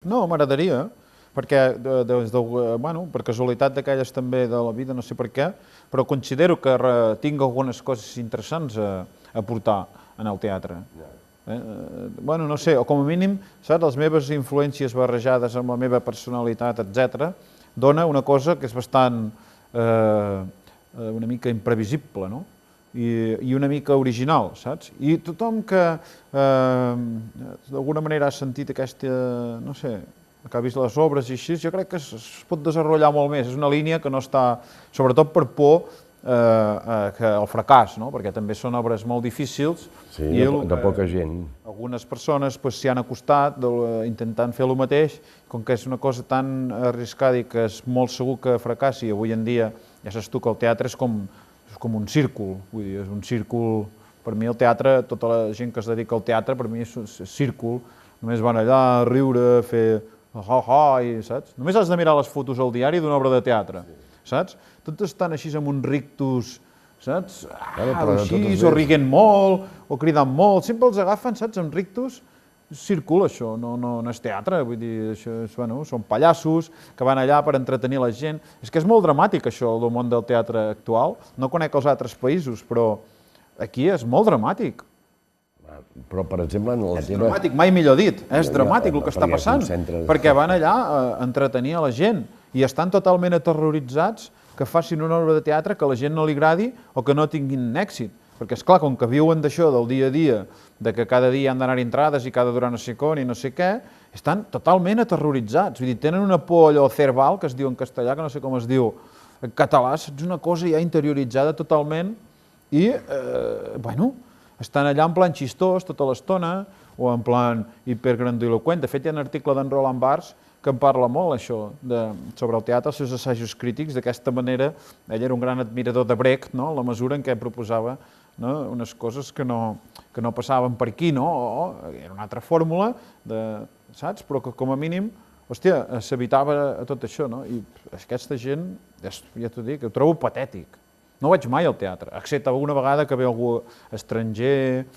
No, m'agradaria, perquè per casualitat d'aquelles també de la vida, no sé per què, però considero que tinc algunes coses interessants a portar en el teatre. No sé, o com a mínim, saps, les meves influències barrejades amb la meva personalitat, etc., dona una cosa que és bastant una mica imprevisible, no? I una mica original, saps? I tothom que d'alguna manera ha sentit aquesta, no sé, que ha vist les obres i així, jo crec que es pot desenvolupar molt més. És una línia que no està, sobretot per por al fracàs, no? Perquè també són obres molt difícils. Sí, de poca gent. Algunes persones s'hi han acostat intentant fer el mateix, com que és una cosa tan arriscada i que és molt segur que fracassi. Avui en dia, ja saps tu que el teatre és com un círcul, vull dir, és un círcul, per mi el teatre, tota la gent que es dedica al teatre, per mi és círcul, només van allà a riure, fer saps? Només has de mirar les fotos al diari d'una obra de teatre, saps? Tots estan així amb un rictus, saps? Així, o riguent molt, o cridant molt, sempre els agafen, saps, amb rictus. Circula això, no és teatre, vull dir, són pallassos que van allà per entretenir la gent. És que és molt dramàtic això, el món del teatre actual. No conec els altres països, però aquí és molt dramàtic. Però, per exemple, en la teva... És dramàtic, mai millor dit, és dramàtic el que està passant, perquè van allà a entretenir a la gent i estan totalment aterroritzats que facin una obra de teatre que a la gent no li agradi o que no tinguin èxit. Perquè, esclar, com que viuen d'això, del dia a dia, de que cada dia han d'anar entrades i cada durar no sé com i no sé què, estan totalment aterroritzats. Vull dir, tenen una por allò cerval, que es diu en castellà, que no sé com es diu en català, és una cosa ja interioritzada totalment i, estan allà en plan xistós tota l'estona o en plan hipergrandiloquent. De fet, hi ha un article d'en Roland Barthes que en parla molt, això, sobre el teatre, els seus assajos crítics, d'aquesta manera. Ell era un gran admirador de Brecht, la mesura en què proposava unes coses que no passaven per aquí, o era una altra fórmula, saps? Però que com a mínim, hòstia, s'evitava tot això, i aquesta gent, ja t'ho dic, ho trobo patètic. No vaig mai al teatre, excepte alguna vegada que ve algú estranger,